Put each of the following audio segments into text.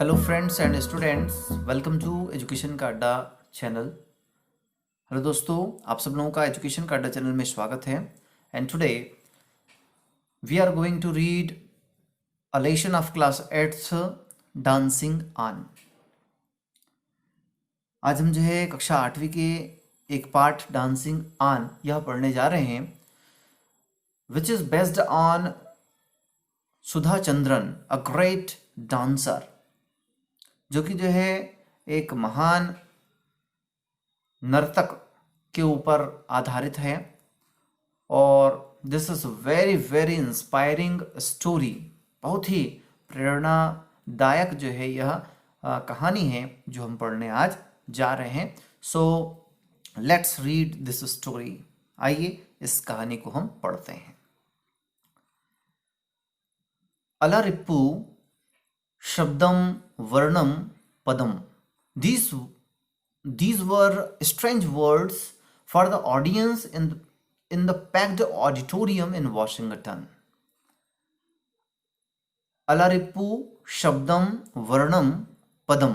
Hello friends and students, welcome to education का अड्डा channel. Hello दोस्तों, आप सब लोगों का एजुकेशन का अड्डा चैनल में स्वागत है। And today we are going to read a lesson of class 8th dancing on. आज हम जो है कक्षा 8वीं के एक पार्ट डांसिंग ऑन यह पढ़ने जा रहे हैं, which is based on Sudha Chandran, a great dancer, जो कि जो है एक महान नर्तक के ऊपर आधारित है। और this is very very inspiring story, बहुत ही प्रेरणादायक जो है यह कहानी है जो हम पढ़ने आज जा रहे हैं। So let's read this story. आइए इस कहानी को हम पढ़ते हैं। अलरिप्पु शब्दम वर्णम पदम। These were strange words for the audience in the packed auditorium in Washington. Alaripu Shabdam Varnam Padam.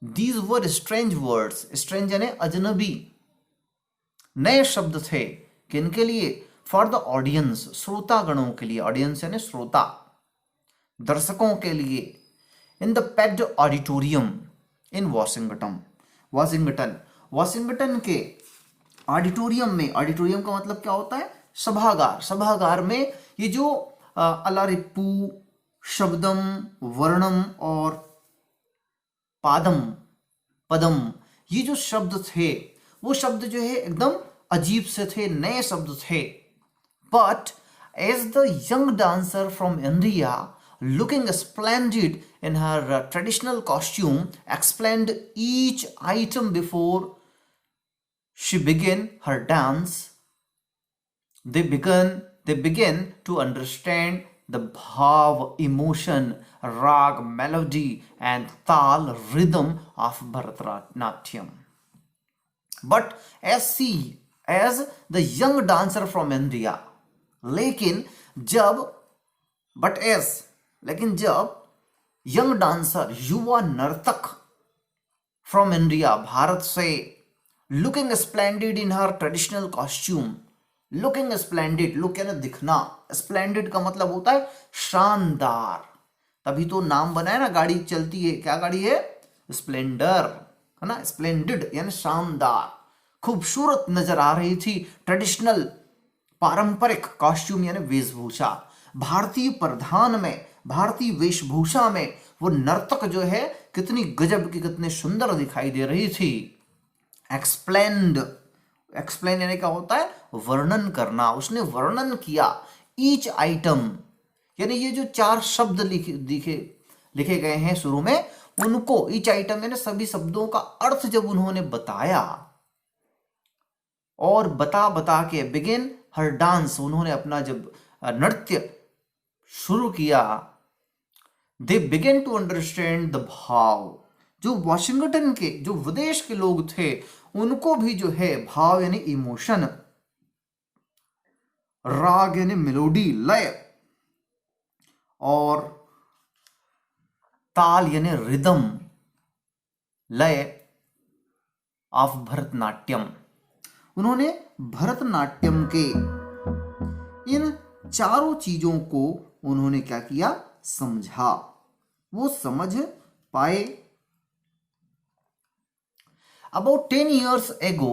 These were strange words. Strange यानी अजनबी, नए शब्द थे। किनके लिए? फॉर द ऑडियंस, श्रोतागणों के लिए। ऑडियंस यानी श्रोता, दर्शकों के लिए। In the packed auditorium in Washington. Washington के ऑडिटोरियम में। ऑडिटोरियम का मतलब क्या होता है? सभागार। सभागार में ये जो अलारिप्पू, शब्दम, वर्णम और पदम, ये जो शब्द थे, वो शब्द जो है एकदम अजीब से थे, नए शब्द थे। But as the young dancer from India, looking splendid in her traditional costume, explained each item before she began her dance. They began to understand the bhav, emotion, rag, melody and tal, rhythm of Bharatanatyam. But as the young dancer from India, लेकिन जब young dancer, युवा नर्तक from India, Bharat से, looking splendid in her traditional costume. Looking splendid, look यानी दिखना, splendid का मतलब होता है शानदार। तभी तो नाम बना है ना, गाड़ी चलती है, क्या गाड़ी है? स्प्लेंडर, है ना। स्प्लेंडेड यानी शानदार, खूबसूरत नजर आ रही थी। ट्रेडिशनल, पारंपरिक, कॉस्ट्यूम यानी वेशभूषा। भारतीय परिधान में, भारतीय वेशभूषा में वो नर्तक जो है कितनी गजब की, कितने सुंदर दिखाई दे रही थी। एक्सप्लेन यानी क्या होता है? वर्णन करना। उसने वर्णन किया। ईच आइटम यानी ये जो 4 शब्द लिखे गए हैं शुरू में, उनको ईच आइटम यानी सभी शब्दों का अर्थ जब उन्होंने बताया, और बता के बिगिन हर डांस, उन्होंने अपना जब नृत्य शुरू किया, दे बिगेन टू अंडरस्टैंड द भाव। जो वॉशिंगटन के, जो विदेश के लोग थे, उनको भी जो है भाव यानी इमोशन, राग यानी मेलोडी, लय, और ताल यानी रिदम, लय ऑफ भरतनाट्यम। उन्होंने भरतनाट्यम के इन चारों चीजों को उन्होंने क्या किया? समझा, वो समझ पाए। About 10 years ago,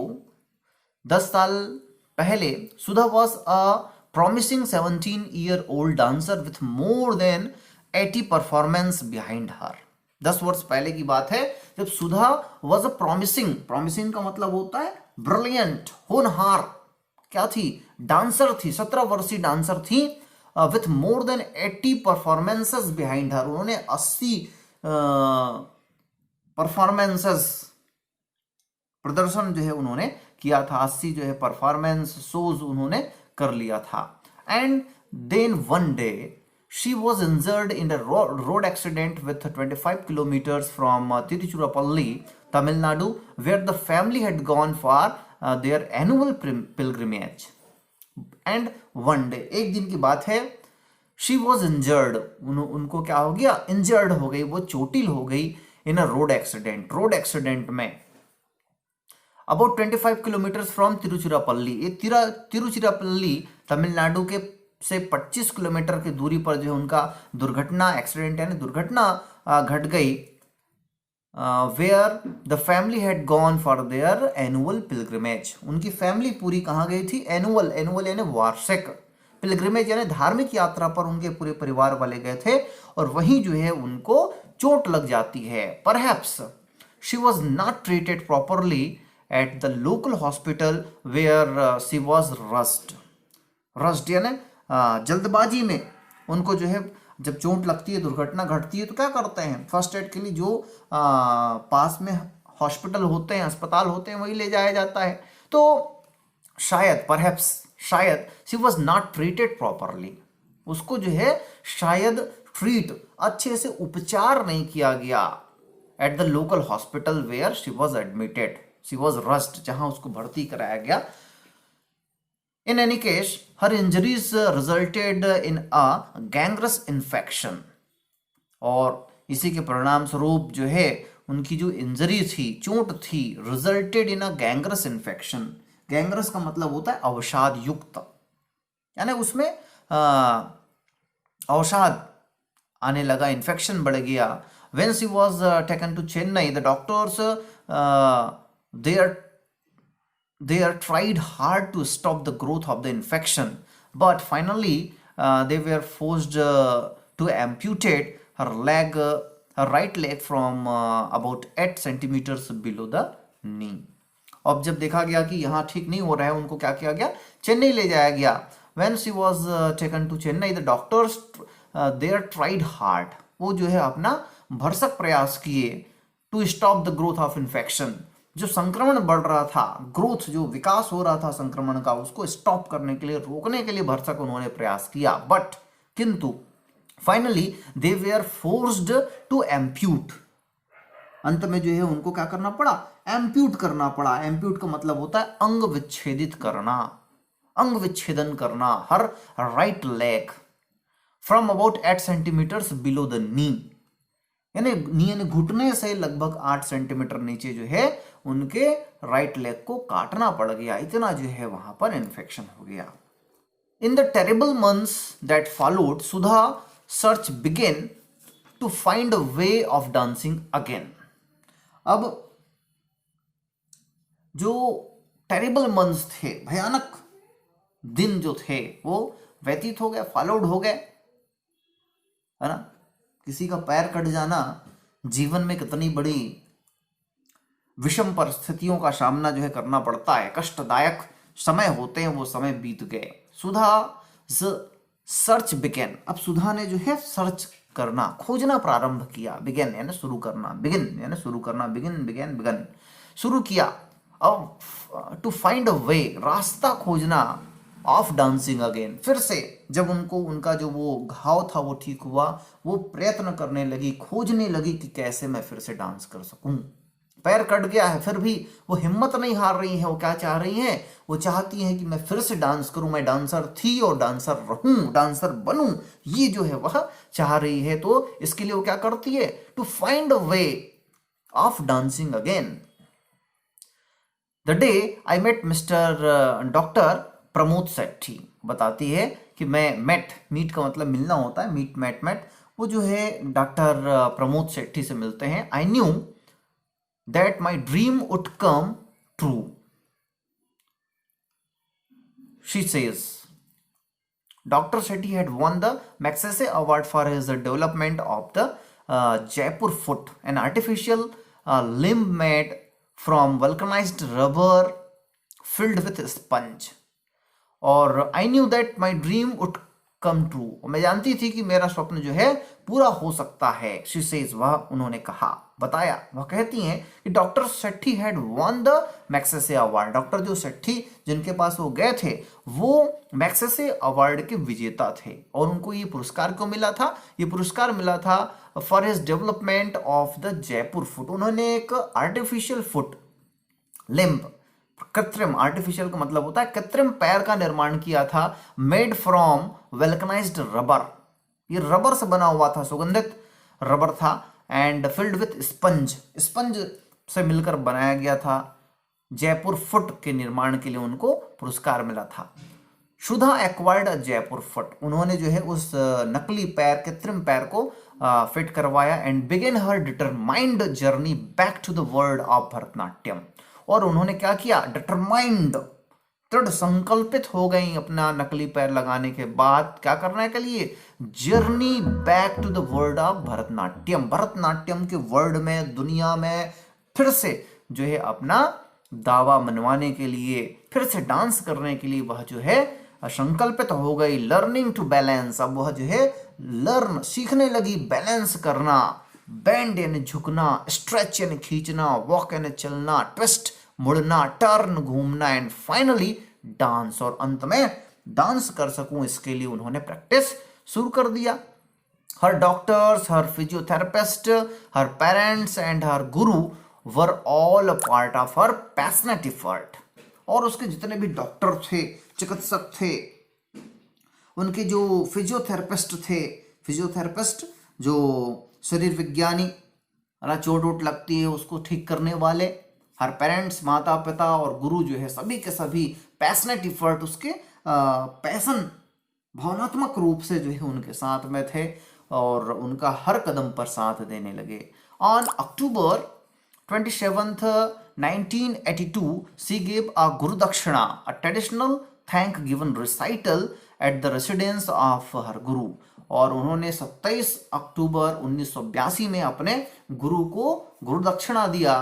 10 साल पहले, सुधा was a promising 17-year-old dancer with more than 80 performance behind her. 10 वर्ष पहले की बात है जब सुधा was a promising का मतलब होता है ब्रिलियंट, होनहार, क्या थी? डांसर थी, 17 वर्षीय डांसर थी। With more than 80 performances behind her, उन्होंने 80 परफॉर्मेंसेस, प्रदर्शन जो है उन्होंने किया था। 80 जो है परफॉर्मेंस शोज उन्होंने कर लिया था। And then one day she was injured in a road accident with 25 kilometres from Tiruchirappalli, Tamil Nadu, where the family had gone for their annual pilgrimage. And one day, एक दिन की बात है, शी वॉज इंजर्ड, उनको क्या हो गया, इंजर्ड हो गई, वो चोटिल हो गई इन अ रोड एक्सीडेंट में अबाउट 25 किलोमीटर्स फ्रॉम तिरुचिरापल्ली। ये तिरुचिरापल्ली तमिलनाडु के से 25 किलोमीटर की दूरी पर जो है उनका दुर्घटना, एक्सीडेंट यानी दुर्घटना घट गई। Where the family had gone for their annual pilgrimage, उनकी फैमिली पूरी कहाँ गई थी, एनुअल यानी वार्षिक, पिलग्रिमेज यानी धार्मिक यात्रा पर उनके पूरे परिवार वाले गए थे और वहीं जो है उनको चोट लग जाती है। Perhaps she was not treated properly at the local hospital where she was rushed यानी जल्दबाजी में उनको जो है जब चोट लगती है, दुर्घटना घटती है तो क्या करते हैं, फर्स्ट एड के लिए जो पास में हॉस्पिटल होते हैं, अस्पताल होते हैं, वही ले जाया जाता है। तो शायद परहैप्स शायद she was not treated properly, उसको जो है शायद ट्रीट अच्छे से उपचार नहीं किया गया at the local hospital where she was admitted, she was rushed, जहां उसको भर्ती कराया गया। In any case, her injuries resulted in a gangrenous infection, और इसी के परिणाम स्वरूप जो है उनकी जो इंजरी थी, चोट थी, रिजल्टेड इन अ गैंग्रस इन्फेक्शन। गैंग्रस का मतलब होता है अवसाद युक्त, यानी उसमें अवसाद आने लगा, इन्फेक्शन बढ़ गया। When she was taken to Chennai, the doctors they are tried hard to stop the growth of the infection, but finally they were forced to amputate her right leg from about 8 centimeters below the knee. अब जब देखा गया कि यहाँ ठीक नहीं हो रहा है, उनको क्या किया गया, चेन्नई ले जाया गया। When she was taken to Chennai, the doctors they are tried hard, वो जो है अपना भरसक प्रयास किए to stop the growth of infection, जो संक्रमण बढ़ रहा था, ग्रोथ जो विकास हो रहा था संक्रमण का, उसको स्टॉप करने के लिए, रोकने के लिए भरसक उन्होंने प्रयास किया। बट किंतु finally they were forced to amputate, अंत में जो है उनको क्या करना पड़ा, एम्प्यूट करना पड़ा। एम्प्यूट का मतलब होता है अंग विच्छेदित करना, अंग विच्छेदन करना। Her right leg from about 8 centimetres below the knee, यानी घुटने से लगभग 8 सेंटीमीटर नीचे जो है उनके राइट लेग को काटना पड़ गया, इतना जो है वहां पर इन्फेक्शन हो गया। In the terrible months that followed, Sudha search began to find a way of dancing again. अब जो टेरिबल मंथ्स थे, भयानक दिन जो थे, वो व्यतीत हो गए, फॉलोड हो गए, है ना। किसी का पैर कट जाना जीवन में कितनी बड़ी विषम परिस्थितियों का सामना जो है करना पड़ता है, कष्टदायक समय होते हैं, वो समय बीत गए। सुधा सर्च बिगेन, अब सुधा ने जो है सर्च करना, खोजना प्रारंभ किया। बिगेन यानी शुरू करना, बिगिन यानी शुरू करना, बिगिन बिगेन बिगन, शुरू किया। अब टू फाइंड अ वे, रास्ता खोजना, ऑफ डांसिंग अगेन, फिर से जब उनको उनका जो वो घाव था वो ठीक हुआ, वो प्रयत्न करने लगी, खोजने लगी कि कैसे मैं फिर से डांस कर सकूं। पैर कट गया है फिर भी वो हिम्मत नहीं हार रही है, वो क्या चाह रही हैं, वो चाहती हैं कि मैं फिर से डांस करूं, मैं डांसर थी और डांसर रहूं, डांसर बनूं, ये जो है वह चाह रही है। तो इसके लिए वो क्या करती है, to find a way of dancing again. The day I met mister doctor Pramod Sethi, बताती है कि मैं मीट का मतलब मिलना होता है, मेट, वो जो है डॉक्टर प्रमोद सेट्टी से मिलते हैं। I knew that my dream would come true, she says. Dr. Shetty had won the Magsaysay Award for his development of the Jaipur foot, an artificial limb made from vulcanized rubber filled with sponge. और I knew that my dream would come true, मैं जानती थी कि मेरा स्वप्न जो है पूरा हो सकता है। She says, वह उन्होंने कहा, बताया, वह कहती हैं कि doctor Sethi had won the Magsaysay award, doctor जो सेट्टी जिनके पास वो गए थे वो मैग्सेसे अवार्ड के विजेता थे और उनको ये पुरस्कार क्यों मिला था, ये पुरस्कार मिला था for his development of the Jaipur foot. उन्होंने एक आर्टिफिशियल फुट लिम्ब, कृत्रिम, आर्टिफिशियल का मतलब होता है कृत्रिम पैर का निर्माण किया था, मेड फ्रॉम वेल्कनाइज्ड रबर, ये रबर से बना हुआ था, सुगंधित रबर था, and filled with sponge, sponge से मिलकर बनाया गया था। जयपुर फुट के निर्माण के लिए उनको पुरस्कार मिला था। सुधा एक्वायर्ड जयपुर फुट, उन्होंने जो है उस नकली पैर, कृत्रिम पैर को फिट करवाया, and begin her determined journey back to the world of Bharatanatyam. और उन्होंने क्या किया, डिटरमाइंड, दृढ़ संकल्पित हो गई अपना नकली पैर लगाने के बाद क्या करने के लिए, journey back to the world of Bharatanatyam, Bharatanatyam के वर्ल्ड में, दुनिया में फिर से जो है अपना दावा मनवाने के लिए, फिर से डांस करने के लिए वह जो है संकल्पित हो गई। लर्निंग टू बैलेंस, अब वह जो है लर्न, सीखने लगी बैलेंस करना, बेंड यानी झुकना, स्ट्रेच यानी खींचना, वॉक यानी चलना, ट्विस्ट मुड़ना, टर्न घूमना, एंड फाइनली डांस, और अंत में डांस कर सकूं इसके लिए उन्होंने प्रैक्टिस शुरू कर दिया। Her doctors, her physiotherapist, her parents and her guru were all a part of her passionate effort. और उसके जितने भी डॉक्टर थे, चिकित्सक थे, उनके जो फिजियोथेरेपिस्ट थे, फिजियोथेरेपिस्ट जो शरीर विज्ञानी, ना चोट वोट लगती है उसको ठीक करने वाले, हर पेरेंट्स, माता पिता और गुरु जो है सभी के सभी पैशनेट एफर्ट, उसके पैशन, भावनात्मक रूप से जो है उनके साथ में थे और उनका हर कदम पर साथ देने लगे। On October 27th 1982 she gave a Guru Dakshina, a traditional thank given recital at the residence of her Guru। और उन्होंने 27 अक्टूबर 1982 में अपने गुरु को गुरु दक्षिणा दिया।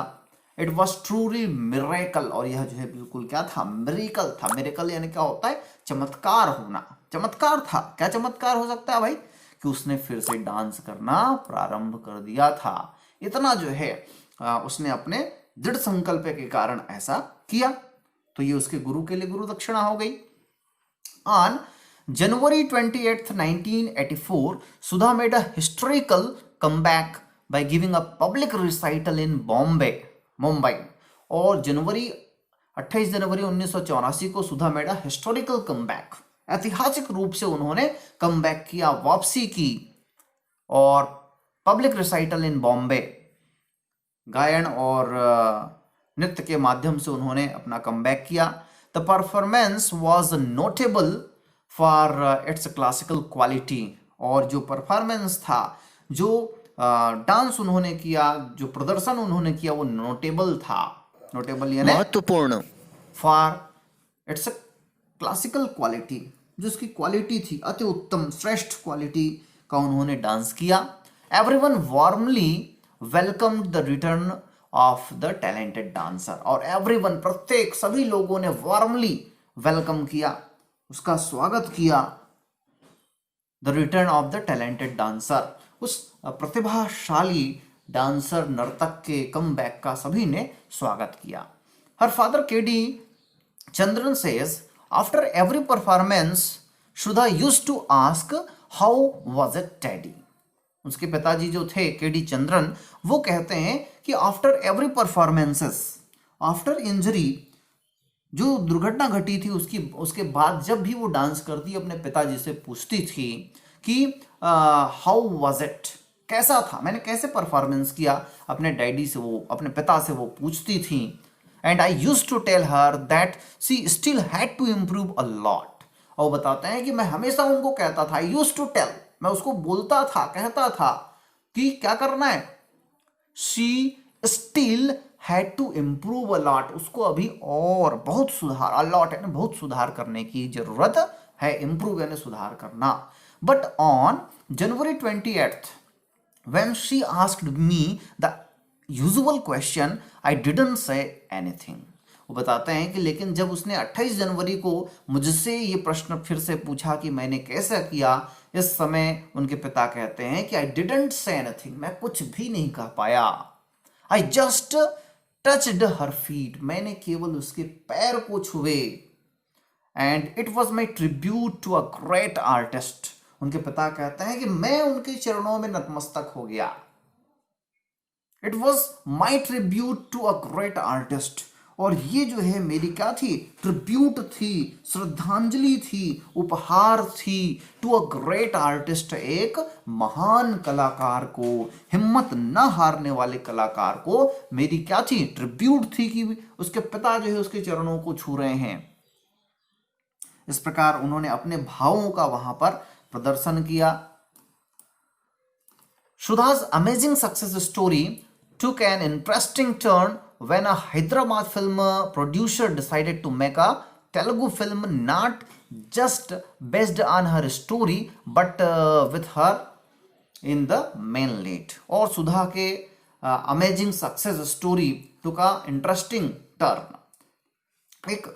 इट वॉज ट्रूली मिरेकल, और यह जो है बिल्कुल क्या था, मिरेकल था। मिरेकल यानी क्या होता है, चमत्कार होना, चमत्कार था। क्या चमत्कार हो सकता है भाई, कि उसने फिर से डांस करना प्रारंभ कर दिया था। इतना जो है उसने अपने दृढ़ संकल्प के कारण ऐसा किया, तो ये उसके गुरु के लिए गुरु दक्षिणा हो गई। On January 28th 1984 Sudha made a historical comeback by giving a public recital in Mumbai. और 28 जनवरी 1984 को सुधा मेड अ हिस्टोरिकल कमबैक, ऐतिहासिक रूप से उन्होंने कमबैक किया, वापसी की, और पब्लिक रिसाइटल इन बॉम्बे, गायन और नृत्य के माध्यम से उन्होंने अपना कमबैक किया। The performance was notable for its classical quality, और जो परफॉर्मेंस था, जो डांस उन्होंने किया, जो प्रदर्शन उन्होंने किया, वो नोटेबल था। नोटेबल यानी महत्वपूर्ण, फॉर इट्स क्लासिकल क्वालिटी, जो उसकी क्वालिटी थी अति उत्तम, श्रेष्ठ क्वालिटी का उन्होंने डांस किया। Everyone warmly welcomed the return of the talented dancer, और एवरीवन, प्रत्येक, सभी लोगों ने वार्मली वेलकम किया, उसका स्वागत किया, the return of the talented dancer, उस प्रतिभाशाली डांसर, नर्तक के कमबैक का सभी ने स्वागत किया। Her father KD Chandran says after every performance Sudha used to ask how was it daddy. उसके पिताजी जो थे केडी चंद्रन, वो कहते हैं कि after every performances, after injury, जो दुर्घटना घटी थी उसके बाद जब भी वो डांस करती, अपने पिताजी से पूछती थी कि हाउ वाज इट, कैसा था, मैंने कैसे परफॉर्मेंस किया, अपने डैडी से, वो अपने पिता से वो पूछती थी। And I used to tell her that she still had to improve a lot. और बताते हैं कि मैं हमेशा उनको कहता था, यूज्ड टू टेल, मैं उसको बोलता था, कहता था कि क्या करना है, she still had to improve a lot, उसको अभी और बहुत सुधार, अ लॉट यानी बहुत सुधार करने की जरूरत है, इम्प्रूव यानी सुधार करना। But on January 28th when she asked me the usual question, I didn't say anything। वो बताते हैं कि लेकिन जब उसने 28 जनवरी को मुझसे ये प्रश्न फिर से पूछा कि मैंने कैसा किया, इस समय उनके पिता कहते हैं कि I didn't say anything, मैं कुछ भी नहीं कह पाया। I just touched her feet, मैंने केवल उसके पैर को छुए। And it was my tribute to a great artist, उनके पिता कहते हैं कि मैं उनके चरणों में नतमस्तक हो गया। It was my tribute to a great artist, और ये जो है मेरी क्या थी, ट्रिब्यूट थी, श्रद्धांजलि थी, उपहार थी टू अ ग्रेट आर्टिस्ट, एक महान कलाकार को, हिम्मत न हारने वाले कलाकार को मेरी क्या थी, ट्रिब्यूट थी कि उसके पिता जो है उसके चरणों को छू रहे हैं। इस प्रकार उन्होंने अपने भावों का वहां पर प्रदर्शन किया। Sudha's amazing success story took an interesting turn when a Hyderabad film producer decided to make a Telugu film not just based on her story but with her in the main lead. और सुधा के amazing success story took a interesting turn, एक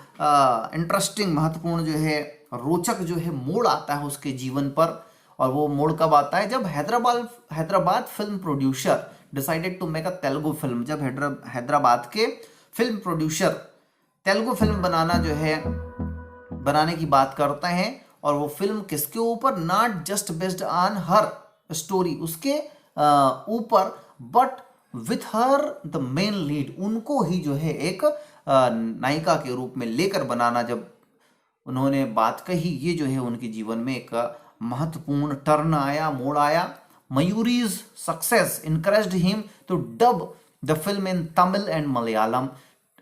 interesting महत्वपूर्ण जो है रोचक जो है मोड़ आता है उसके जीवन पर। और वो मोड़ कब आता है, जब Hyderabad film producer decided to make a Telugu film, जब हैदराबाद के फिल्म प्रोड्यूसर तेलुगु फिल्म बनाने की बात करते हैं। और वो फिल्म किसके ऊपर, not just based on her story, उसके ऊपर, but with her the main lead, उनको ही जो है एक नायिका के रूप में लेकर बनाना जब उन्होंने बात कही, ये जो है उनके जीवन में एक महत्वपूर्ण टर्न आया, मोड़ आया। मयूरीज success encouraged him to dub the film in Tamil and Malayalam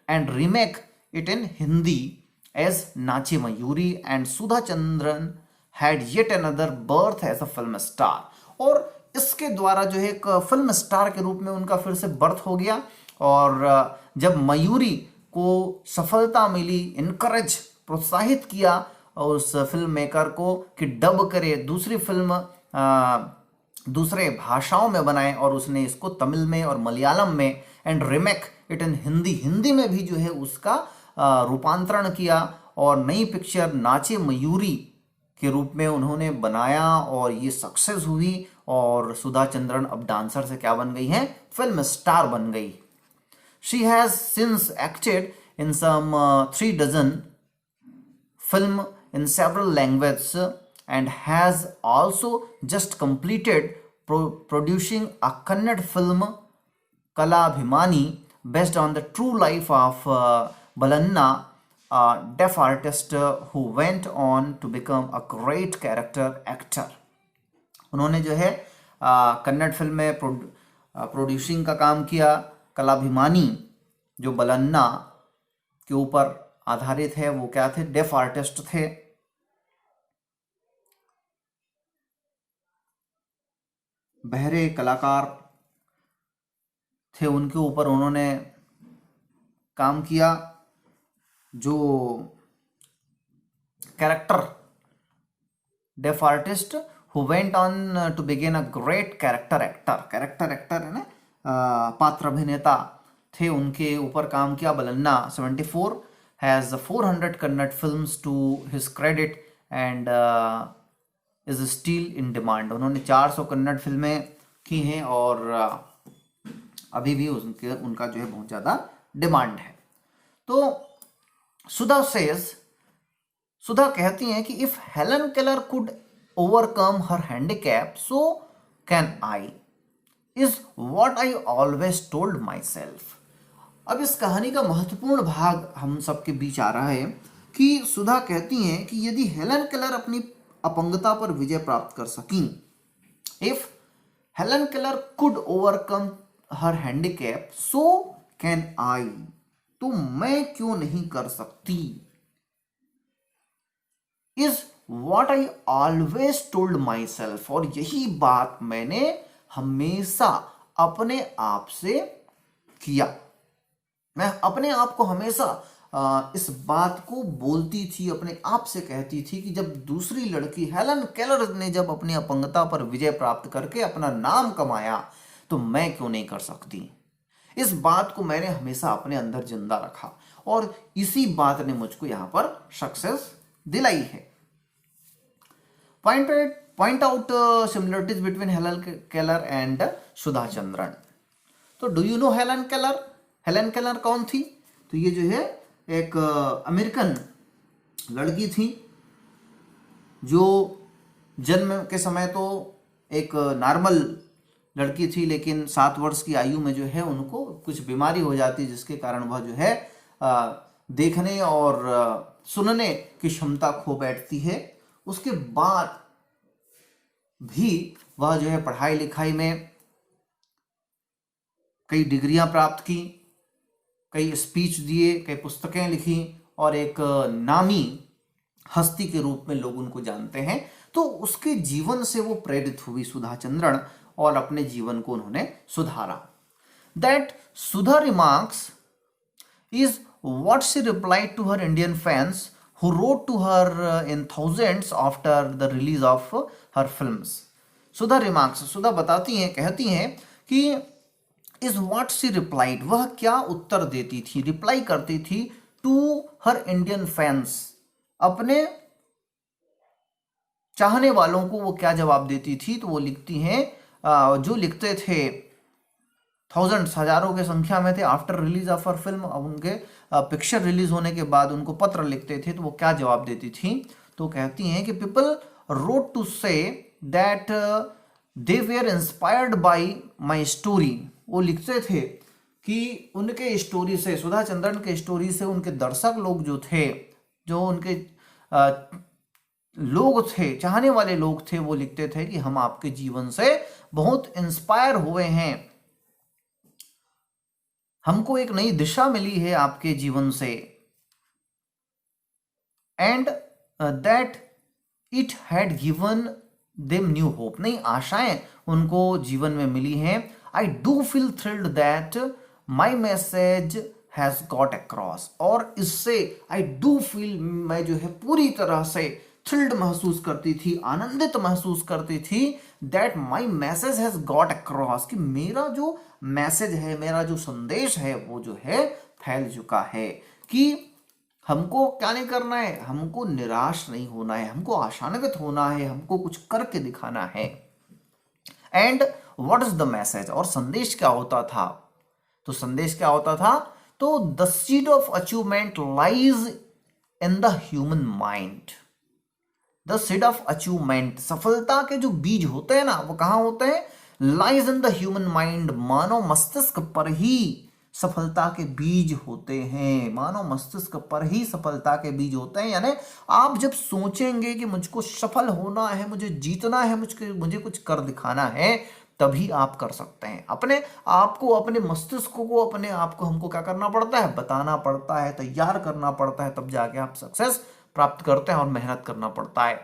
and remake it in Hindi as Nache Mayuri, and Sudha Chandran had yet another birth as a film star। और इसके द्वारा जो है एक film star के रूप में उनका फिर से बर्थ हो गया। और जब मयूरी को सफलता मिली, इनकरेज, प्रोत्साहित किया और उस फिल्म मेकर को कि डब करे, दूसरी फिल्म दूसरे भाषाओं में बनाए, और उसने इसको तमिल में और मलयालम में, and remake it in Hindi, Hindi में भी जो है उसका रूपांतरण किया और नई पिक्चर नाचे मयूरी के रूप में उन्होंने बनाया और ये सक्सेस हुई। और सुधा चंद्रन अब डांसर से क्या बन गई हैं, फिल्म स्टार बन गई। She has since acted in some 3 dozen film in several languages and has also just completed producing a Kannada film, Kalabhimani, based on the true life of Balanna, a deaf artist who went on to become a great character actor। उन्होंने जो है Kannada film में producing का काम किया। कलाभिमानी जो बलन्ना के ऊपर आधारित है, वो क्या थे, डेफ आर्टिस्ट थे। बहरे कलाकार थे, उनके ऊपर उन्होंने काम किया। जो character deaf artist who went on to begin a great character actor है ना, पात्र अभिनेता थे, उनके ऊपर काम किया। बलन्ना 74 has 400 Kannada films to his credit and is still in demand। उन्होंने 400 कन्नड़ फिल्में की हैं और अभी भी उनका जो है बहुत ज़्यादा डिमांड है। तो सुधा कहती हैं कि if Helen Keller could overcome her handicap so can I, is what I always told my self. अब इस कहानी का महत्वपूर्ण भाग हम सबके बीच आ रहा है कि सुधा कहती हैं कि यदि हेलन केलर अपनी अपंगता पर विजय प्राप्त कर सकी, if Helen Keller could overcome her handicap so can I, तो मैं क्यों नहीं कर सकती। Is what I always told my self, और यही बात मैंने हमेशा अपने आप से किया। मैं अपने आप को हमेशा इस बात को बोलती थी, अपने आप से कहती थी कि जब दूसरी लड़की हेलन केलर ने जब अपनी अपंगता पर विजय प्राप्त करके अपना नाम कमाया, तो मैं क्यों नहीं कर सकती। इस बात को मैंने हमेशा अपने अंदर जिंदा रखा और इसी बात ने मुझको यहां पर सक्सेस दिलाई है। Point out similarities between Helen Keller and Sudha Chandran. तो do you know Helen Keller? Helen Keller कौन थी? तो ये जो है एक अमेरिकन लड़की थी जो जन्म के समय तो एक नॉर्मल लड़की थी, लेकिन 7 वर्ष की आयु में जो है उनको कुछ बीमारी हो जाती है, जिसके कारण वह जो है देखने और सुनने की क्षमता खो बैठती है। उसके बाद भी वह जो है पढ़ाई लिखाई में कई डिग्रियां प्राप्त की, कई स्पीच दिए, कई पुस्तकें लिखी और एक नामी हस्ती के रूप में लोग उनको जानते हैं। तो उसके जीवन से वो प्रेरित हुई सुधा चंद्रन और अपने जीवन को उन्होंने सुधारा। That Sudha remarks is what she replied to her Indian fans who wrote to her in thousands after the release of her films. Sudha remarks, Sudha बताती हैं, कहती हैं कि is what she replied, वह क्या उत्तर देती थी, रिप्लाई करती थी to her Indian fans, अपने चाहने वालों को वो क्या जवाब देती थी। तो वो लिखती हैं, जो लिखते थे थाउजेंड्स, हजारों के संख्या में थे, after release of her film, अब उनके पिक्चर रिलीज होने के बाद उनको पत्र लिखते थे, तो वो क्या जवाब देती थी। तो कहती हैं कि people wrote to say that they were inspired by my story, वो लिखते थे कि उनके स्टोरी से, सुधा चंद्रन के स्टोरी से उनके दर्शक लोग जो थे, जो उनके लोग थे, चाहने वाले लोग थे, वो लिखते थे कि हम आपके जीवन से बहुत इंस्पायर हुए हैं, हमको एक नई दिशा मिली है आपके जीवन से, and that it had given them new hope, नई आशाएं उनको जीवन में मिली हैं। I do feel thrilled that my message has got across, और इससे आई डू फील, मैं जो है पूरी तरह से थ्रिल्ड महसूस करती थी, आनंदित महसूस करती थी, that my message has got across, कि मेरा जो मैसेज है, मेरा जो संदेश है, वो जो है फैल चुका है, कि हमको क्या नहीं करना है, हमको निराश नहीं होना है, हमको आशान्वित होना है, हमको कुछ करके दिखाना है। And what is the message, और संदेश क्या होता था। तो संदेश क्या होता था, तो the seed of achievement lies in the human mind, the seed of achievement, सफलता के जो बीज होते हैं ना, वो कहां होते हैं, lies in the human mind, मानव मस्तिष्क पर ही सफलता के बीज होते हैं, मानव मस्तिष्क पर ही सफलता के बीज होते हैं। यानी आप जब सोचेंगे कि मुझको सफल होना है, मुझे जीतना है, मुझे कुछ कर दिखाना है, तभी आप कर सकते हैं। अपने आप को, अपने मस्तिष्क को, अपने आप को हमको क्या करना पड़ता है, बताना पड़ता है, तैयार करना पड़ता है, तब जाके आप सक्सेस प्राप्त करते हैं, और मेहनत करना पड़ता है।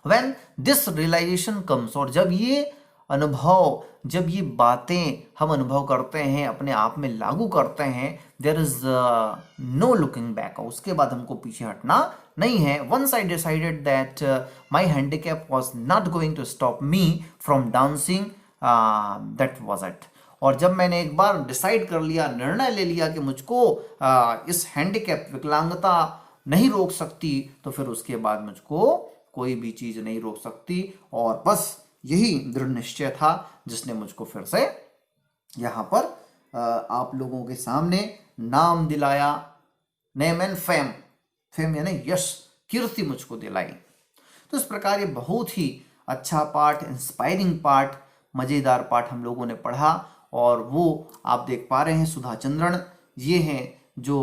When this realization comes, और जब ये अनुभव, जब ये बातें हम अनुभव करते हैं, अपने आप में लागू करते हैं, there is no looking back, उसके बाद हमको पीछे हटना नहीं है। Once I decided that my handicap was not going to stop me from dancing, that was it। और जब मैंने एक बार डिसाइड कर लिया, निर्णय ले लिया कि मुझको इस हैंडीकैप, विकलांगता नहीं रोक सकती, तो फिर उसके बाद मुझको कोई भी चीज नहीं रोक सकती। और बस यही दृढ़ निश्चय था जिसने मुझको फिर से यहाँ पर आप लोगों के सामने नाम दिलाया, नेम एंड फेम, फेम यानी यश, कीर्ति मुझको दिलाई। तो इस प्रकार ये बहुत ही अच्छा पाठ, इंस्पायरिंग पाठ, मजेदार पाठ हम लोगों ने पढ़ा, और वो आप देख पा रहे हैं सुधा चंद्रन ये हैं जो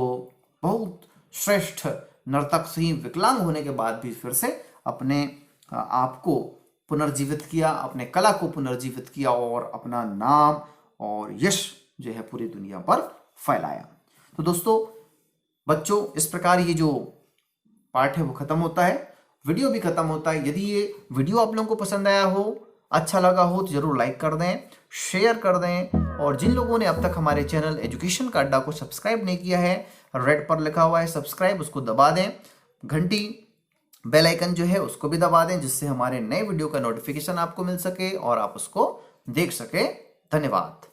बहुत श्रेष्ठ नर्तक से, विकलांग होने के बाद भी फिर से अपने आप को पुनर्जीवित किया, अपने कला को पुनर्जीवित किया, और अपना नाम और यश जो है पूरी दुनिया पर फैलाया। तो दोस्तों, बच्चों, इस प्रकार ये जो पाठ है वो खत्म होता है, वीडियो भी खत्म होता है। यदि ये वीडियो आप लोगों को पसंद आया हो, अच्छा लगा हो, तो जरूर लाइक कर दें, शेयर कर दें, और जिन लोगों ने अब तक हमारे चैनल एजुकेशन का अड्डा को सब्सक्राइब नहीं किया है, रेड पर लिखा हुआ है सब्सक्राइब, उसको दबा दें, घंटी बेल आइकन जो है उसको भी दबा दें, जिससे हमारे नए वीडियो का नोटिफिकेशन आपको मिल सके और आप उसको देख सके। धन्यवाद।